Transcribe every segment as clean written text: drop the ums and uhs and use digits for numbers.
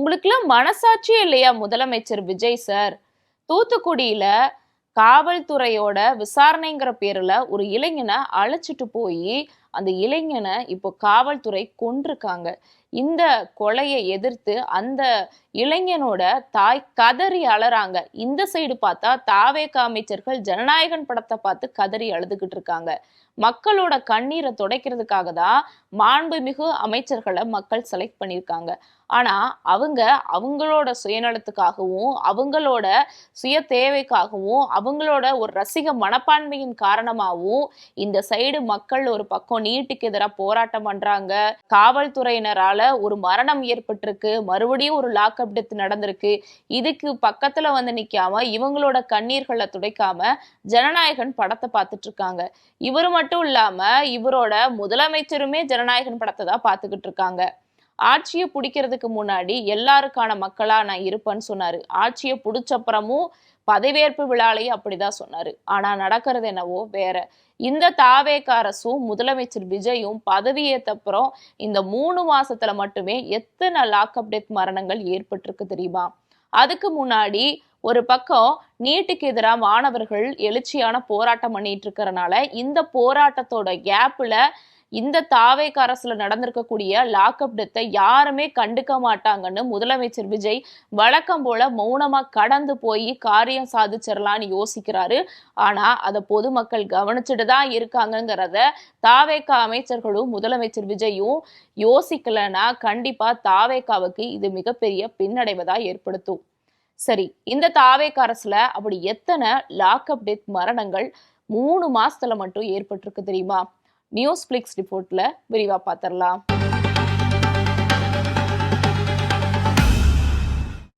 உங்களுக்குலாம் மனசாட்சியே இல்லையா முதலமைச்சர் விஜய் சார்? தூத்துக்குடியில காவல்துறையோட விசாரணைங்கிற பேர்ல ஒரு இளைஞனை அழைச்சிட்டு போய் அந்த இளைஞனை இப்போ காவல்துறை கொன்றுருக்காங்க. இந்த கொலையை எதிர்த்து அந்த இளைஞனோட தாய் கதறி அழறாங்க. இந்த சைடு பார்த்தா தாவேக அமைச்சர்கள் ஜனநாயகன் படத்தை பார்த்து கதறி அழுதுகிட்டு இருக்காங்க. மக்களோட கண்ணீரை துடைக்கிறதுக்காக தான் மாண்புமிகு அமைச்சர்களை மக்கள் செலக்ட் பண்ணியிருக்காங்க. ஆனா அவங்க அவங்களோட சுயநலத்துக்காகவும் அவங்களோட சுய தேவைக்காகவும் அவங்களோட ஒரு ரசிக மனப்பான்மையின் காரணமாகவும் இந்த சைடு மக்கள் ஒரு பக்கம் நீட்டுக்கு எதிராக போராட்டம் பண்றாங்க. காவல்துறையினரால ஒரு மரணம் ஏற்பட்டிருக்கு, மறுபடியும் ஒரு லாக்அப் டெத் நடந்திருக்கு. இதுக்கு பக்கத்துல வந்து நிக்காம இவங்களோட கண்ணீர்களை துடைக்காம ஜனநாயகன் படத்தை பார்த்துட்டு இருக்காங்க. இவரு மட்டும் இல்லாம இவரோட முதலமைச்சருமே ஜனநாயகன் படத்தை தான் பார்த்துக்கிட்டு இருக்காங்க. ஆட்சியை பிடிக்கிறதுக்கு முன்னாடி எல்லாருக்கான மக்களா நான் இருப்பேன்னு சொன்னாரு. ஆட்சியை பிடிச்சப்புறமும் பதவியேற்பு விழாலையும் அப்படிதான் சொன்னாரு. ஆனா நடக்கிறது என்னவோ வேற. இந்த தாவேக அரசும் முதலமைச்சர் விஜயும் பதவியேற்றப்புறம் இந்த 3 மாசத்துல மட்டுமே எத்தனை லாக்அப் டெத் மரணங்கள் ஏற்பட்டிருக்கு தெரியுமா? அதுக்கு முன்னாடி ஒரு பக்கம் நீட்டுக்கு எதிராக மாணவர்கள் எழுச்சியான போராட்டம் பண்ணிட்டு இருக்கிறனால இந்த போராட்டத்தோட கேப்ல இந்த தாவேக அரசுல நடந்திருக்கக்கூடிய லாக்அப் டெத்தை யாருமே கண்டுக்க மாட்டாங்கன்னு முதலமைச்சர் விஜய் வழக்கம் போல மௌனமா கடந்து போய் காரியம் சாதிச்சிடலான்னு யோசிக்கிறாரு. ஆனா அதை பொதுமக்கள் கவனிச்சுட்டு தான் இருக்காங்கிறத தாவேக அமைச்சர்களும் முதலமைச்சர் விஜயும் யோசிக்கலன்னா கண்டிப்பா தாவேகாவுக்கு இது மிகப்பெரிய பின்னடைவை ஏற்படுத்தும். சரி, இந்த தாவேக அரசுல அப்படி எத்தனை லாக்அப் டெத் மரணங்கள் 3 மாசத்துல மட்டும் ஏற்பட்டிருக்கு தெரியுமா? நியூஸ் பிளிக்ஸ் ரிப்போர்ட்ல விரிவா பாத்திரலாம்.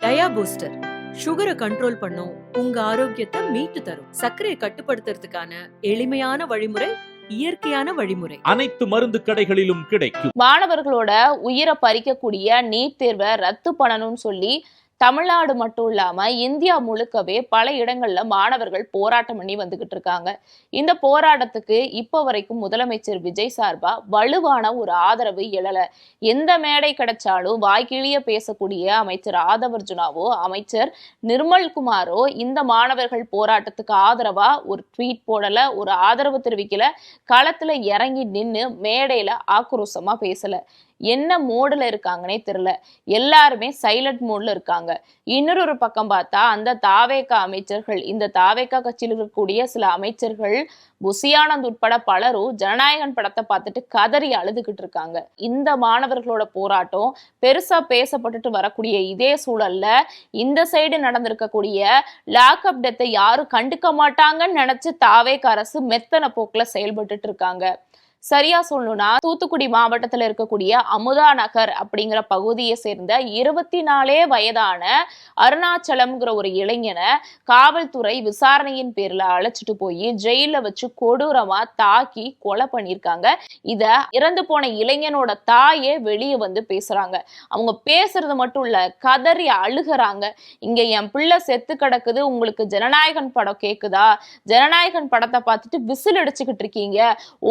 டயா பூஸ்டர் சுகரை கண்ட்ரோல் பண்ணும், உங்க ஆரோக்கியத்தை மீட்டு தரும். சர்க்கரையை கட்டுப்படுத்துறதுக்கான எளிமையான வழிமுறை, இயற்கையான வழிமுறை அனைத்து மருந்து கடைகளிலும் கிடைக்கும். மாணவர்களோட உயிரை பறிக்கக்கூடிய நீட் தேர்வை ரத்து பண்ணணும்னு சொல்லி தமிழ்நாடு மட்டும் இல்லாம இந்தியா முழுக்கவே பல இடங்கள்ல மாணவர்கள் போராட்டம் பண்ணி வந்துகிட்டு இருக்காங்க. இந்த போராட்டத்துக்கு இப்ப வரைக்கும் முதலமைச்சர் விஜய் சார்பா வலுவான ஒரு ஆதரவு எழல. எந்த மேடை கிடைச்சாலும் வாய்க்கிழிய பேசக்கூடிய அமைச்சர் ஆதவர்ஜுனாவோ அமைச்சர் நிர்மல்குமாரோ இந்த மாணவர்கள் போராட்டத்துக்கு ஆதரவா ஒரு ட்வீட் போடல, ஒரு ஆதரவு தெரிவிக்கல, களத்துல இறங்கி நின்னு மேடையில ஆக்ரோஷமா பேசல. என்ன மோடுல இருக்காங்கன்னே தெரியல. எல்லாருமே சைலண்ட் மோட்ல இருக்காங்க. இன்னொரு பக்கம் பார்த்தா அந்த தாவேக அமைச்சர்கள், இந்த தாவேக கட்சியில் இருக்கக்கூடிய சில அமைச்சர்கள், புசியானந்த் உட்பட பலரும் ஜனநாயகன் படத்தை பார்த்துட்டு கதறி அழுதுகிட்டு இருக்காங்க. இந்த மாணவர்களோட போராட்டம் பெருசா பேசப்பட்டுட்டு வரக்கூடிய இதே சூழல்ல இந்த சைடு நடந்திருக்கக்கூடிய லாக்அப் டெத்தை யாரும் கண்டுக்க மாட்டாங்கன்னு நினைச்சு தாவேக அரசு மெத்தன போக்குல செயல்பட்டு இருக்காங்க. சரியா சொல்லணும்னா தூத்துக்குடி மாவட்டத்துல இருக்கக்கூடிய அமுதா நகர் அப்படிங்கிற பகுதியை சேர்ந்த 24 வயதான அருணாச்சலம்ங்கிற ஒரு இளைஞனை காவல்துறை விசாரணையின் பேர்ல அழைச்சிட்டு போய் ஜெயில வச்சு கொடூரமா தாக்கி கொலை பண்ணிருக்காங்க. இத இறந்து போன இளைஞனோட தாயே வெளியே வந்து பேசுறாங்க. அவங்க பேசுறது மட்டும் இல்ல, கதறி அழுகுறாங்க. இங்க என் பிள்ளை செத்து கிடக்குது, உங்களுக்கு ஜனநாயகன் படம் கேக்குதா? ஜனநாயகன் படத்தை பார்த்துட்டு விசில் அடிச்சுக்கிட்டு இருக்கீங்க.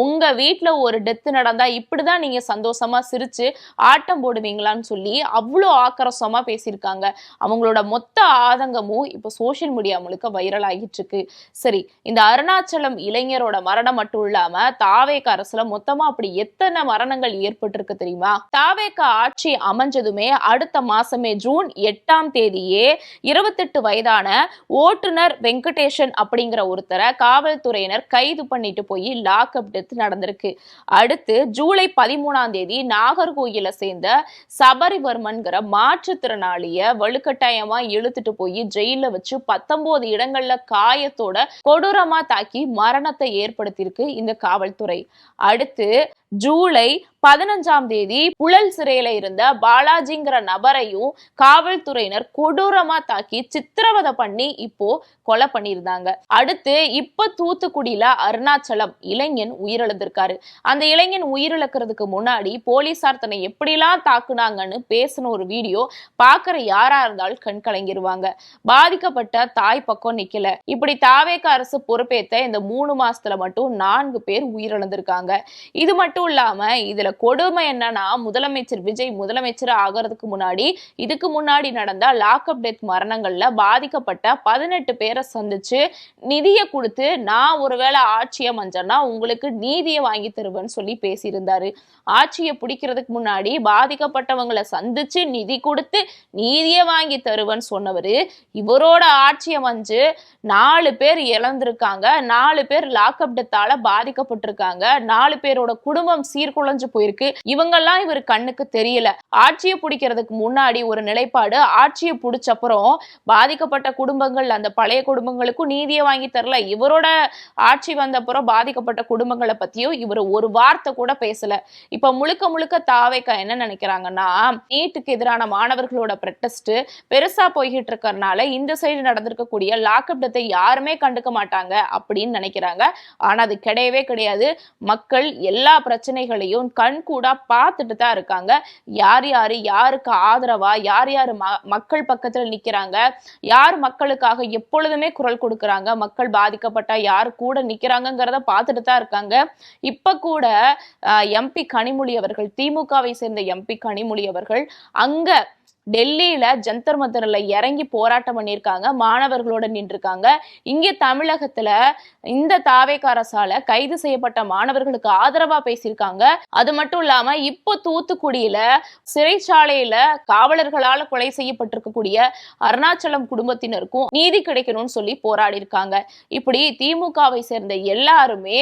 உங்க வீட்டுல ஒரு டெத் நடந்தா இப்படிதான் நீங்க சந்தோஷமா சிரிச்சு ஆட்டம் போடுவீங்களான்னு சொல்லி அவ்வளோ ஆக்ரோஷமா பேசியிருக்காங்க. அவங்களோட மொத்த ஆதங்கமும் இப்போ சோசியல் மீடியா முழுக்க வைரல் ஆகிட்டு இருக்கு. சரி, இந்த அருணாச்சலம் இளைஞரோட மரணம் மட்டும் இல்லாம தாவேக அரசுல மொத்தமா அப்படி எத்தனை மரணங்கள் ஏற்பட்டிருக்கு தெரியுமா? தாவேக ஆட்சி அமைஞ்சதுமே அடுத்த மாசமே ஜூன் 8ஆம் தேதியே 28 வயதான ஓட்டுநர் வெங்கடேஷன் அப்படிங்கிற ஒருத்தரை காவல்துறையினர் கைது பண்ணிட்டு போய் லாக்அப் டெத் நடந்திருக்கு. அடுத்து ஜூலை 13ஆம் தேதி நாகர்கோயில சேர்ந்த சபரிவர்மன்கிற மாற்றுத்திறனாளிய வலுக்கட்டாயமா இழுத்துட்டு போய் ஜெயில வச்சு 19 இடங்கள்ல காயத்தோட கொடூரமா தாக்கி மரணத்தை ஏற்படுத்தியிருக்கு இந்த காவல்துறை. அடுத்து ஜூலை 15ஆம் தேதி புழல் சிறையில இருந்த பாலாஜிங்கிற நபரையும் காவல்துறையினர் கொடூரமா தாக்கி சித்திரவதை பண்ணி இப்போ கொலை பண்ணியிருந்தாங்க. அடுத்து இப்ப தூத்துக்குடியில அருணாச்சலம் இளைஞன் உயிரிழந்திருக்காரு. அந்த இளைஞன் உயிரிழக்கிறதுக்கு முன்னாடி போலீசார் தன்னை எப்படிலாம் தாக்குனாங்கன்னு பேசின ஒரு வீடியோ பாக்குற யாரா இருந்தாலும் கண் கலங்கிருவாங்க. பாதிக்கப்பட்ட தாய் பக்கம் நிக்கல. இப்படி தாவேக அரசு பொறுப்பேற்ற இந்த 3 மாசத்துல மட்டும் 4 பேர் உயிரிழந்திருக்காங்க. இது மட்டும் மட்டும் இல்லாம இதுல கொடுமை என்னன்னா, முதலமைச்சர் விஜய் முதலமைச்சர் ஆகிறதுக்கு முன்னாடி இதுக்கு முன்னாடி நடந்த லாக்அப் டெத் மரணங்கள்ல பாதிக்கப்பட்ட 18 பேரை சந்திச்சு நிதியை கொடுத்து, நான் ஒருவேளை ஆட்சியை மஞ்சன்னா உங்களுக்கு நீதியை வாங்கி தருவேன்னு சொல்லி பேசியிருந்தாரு. ஆட்சியை பிடிக்கிறதுக்கு முன்னாடி பாதிக்கப்பட்டவங்களை சந்திச்சு நிதி கொடுத்து நீதியை வாங்கி தருவேன்னு சொன்னவரு, இவரோட ஆட்சியை மஞ்சு 4 பேர் இழந்திருக்காங்க, 4 பேர் லாக்அப் டெத்தால பாதிக்கப்பட்டிருக்காங்க, 4 பேரோட குடும்பம் சீர்குலைஞ்சு போயிருக்கு. இவங்கெல்லாம் இவர் கண்ணுக்கு தெரியல. ஆட்சியை பிடிக்கிறதுக்கு முன்னாடி ஒரு நிலைப்பாடு, ஆட்சியை பிடிச்சப்புறம் பாதிக்கப்பட்ட குடும்பங்கள், அந்த பழைய குடும்பங்களுக்கும் நீதியை வாங்கி தரல. இவரோட ஆட்சி வந்தப்புறம் பாதிக்கப்பட்ட குடும்பங்களை பத்தியும் இவர் ஒரு வார்த்தை கூட பேசல. இப்ப முழுக்க முழுக்க தாவேக்கா என்ன நினைக்கிறாங்கன்னா, நீட்டுக்கு எதிரான மாணவர்களோட ப்ரொடெஸ்ட் பெருசா போய்கிட்டு இருக்கறனால இந்த சைடு நடந்திருக்கக்கூடிய லாக்அப் டெத்தை யாருமே கண்டுக்க மாட்டாங்க அப்படின்னு நினைக்கிறாங்க. ஆனா அது கிடையவே கிடையாது. மக்கள் எல்லா பிரச்சனைகளையும் கண்கூடா பார்த்துட்டு தான் இருக்காங்க. யார் யாரு யாருக்கு ஆதரவா, யார் யாரு மக்கள் பக்கத்துல நிக்கிறாங்க, யார் மக்களுக்காக எப்பொழுதுமே குரல் கொடுக்கறாங்க, மக்கள் பாதிக்கப்பட்டா யார் கூட நிக்கிறாங்கிறத பார்த்துட்டு தான் இருக்காங்க. இப்ப கூட எம்பி கனிமொழி அவர்கள், திமுகவை சேர்ந்த எம்பி கனிமொழி அவர்கள் அங்க டெல்லியில ஜந்தர் மந்தர்ல இறங்கி போராட்டம் பண்ணியிருக்காங்க, மாணவர்களோட நின்றுருக்காங்க. இங்கே தமிழகத்துல இந்த தாவேக்கா அரசால கைது செய்யப்பட்ட மாணவர்களுக்கு ஆதரவா பேசியிருக்காங்க. அது மட்டும் இல்லாம இப்போ தூத்துக்குடியில சிறைச்சாலையில காவலர்களால கொலை செய்யப்பட்டிருக்கக்கூடிய அருணாச்சலம் குடும்பத்தினருக்கும் நீதி கிடைக்கணும்னு சொல்லி போராடி இருக்காங்க. இப்படி திமுகவை சேர்ந்த எல்லாருமே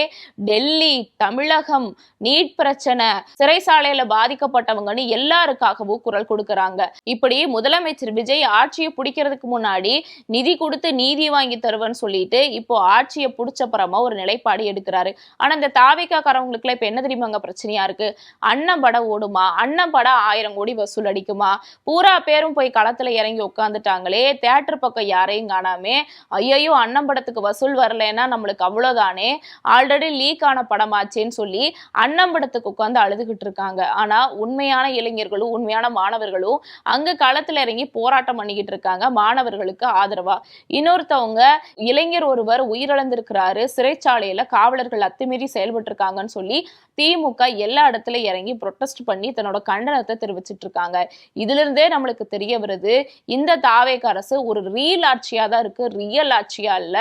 டெல்லி, தமிழகம், நீட் பிரச்சனை, சிறைச்சாலையில பாதிக்கப்பட்டவங்கன்னு எல்லாருக்காகவும் குரல் கொடுக்கறாங்க. இப்படி முதலமைச்சர் விஜய் ஆட்சியை பிடிக்கிறதுக்கு முன்னாடி நிதி கொடுத்து நீதி வாங்கி தருவேன்னு சொல்லிட்டு இப்போ ஆட்சியை பிடிச்சப்புறமா ஒரு நிலைப்பாடு எடுக்கிறாரு. ஆனா இந்த தாவேக்காரவங்களுக்கு இப்ப என்ன தெரியுமாங்க பிரச்சனையா இருக்கு? அண்ணன் படம் ஓடுமா? அண்ணன் படம் 1000 கோடி வசூல் அடிக்குமா? பூரா பேரும் போய் களத்துல இறங்கி உட்காந்துட்டாங்களே, தியேட்டர் பக்கம் யாரையும் காணாமே. ஐயோ, அண்ணன் படத்துக்கு வசூல் வரலன்னா நம்மளுக்கு அவ்வளவுதானே, ஆல்ரெடி லீக் ஆன படமாச்சேன்னு சொல்லி அண்ணன் படத்துக்கு உட்காந்து அழுதுகிட்டு இருக்காங்க. ஆனா உண்மையான இளைஞர்களும் உண்மையான மாணவர்களும் அங்க களத்துல இறங்கி போராட்டம் பண்ணிக்கிட்டு இருக்காங்க மாணவர்களுக்கு ஆதரவா. இன்னொருத்தவங்க இளைஞர் ஒருவர் உயிரிழந்திருக்கிறாரு, சிறைச்சாலையில காவலர்கள் அத்துமீறி செயல்பட்டு இருக்காங்கன்னு சொல்லி திமுக எல்லா இடத்துல இறங்கி ப்ரொட்டஸ்ட் பண்ணி தன்னோட கண்டனத்தை தெரிவிச்சிட்டு இருக்காங்க. இதுல இருந்தே நம்மளுக்கு தெரிய வருது, இந்த தாவேக்கா அரசு ஒரு ரீல் ஆட்சியா தான் இருக்கு, ரியல் ஆட்சியா இல்ல.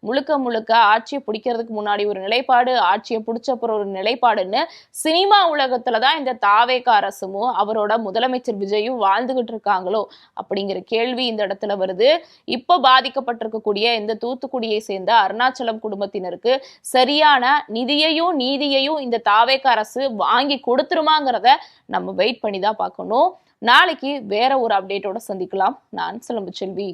முழுக்க முழுக்க ஆட்சியை பிடிக்கிறதுக்கு முன்னாடி ஒரு நிலைப்பாடு, ஆட்சியை பிடிச்சப்புறம் ஒரு நிலைப்பாடுன்னு சினிமா உலகத்துலதான் இந்த தாவேக்கா அரசும் அவரோட முதலமைச்சர் விஜயும் வாழ்ந்துகிட்டு இருக்காங்களோ அப்படிங்கிற கேள்வி இந்த இடத்துல வருது. இப்ப பாதிக்கப்பட்டிருக்கக்கூடிய இந்த தூத்துக்குடியை சேர்ந்த அருணாச்சலம் குடும்பத்தினருக்கு சரியான நிதியையும் நீதியையும் இந்த தாவேக்கா அரசு வாங்கி கொடுத்துருமாங்கிறத நம்ம வெயிட் பண்ணி தான் பார்க்கணும். நாளைக்கு வேற ஒரு அப்டேட்டோட சந்திக்கலாம். நான் சிலம்பு செல்வி.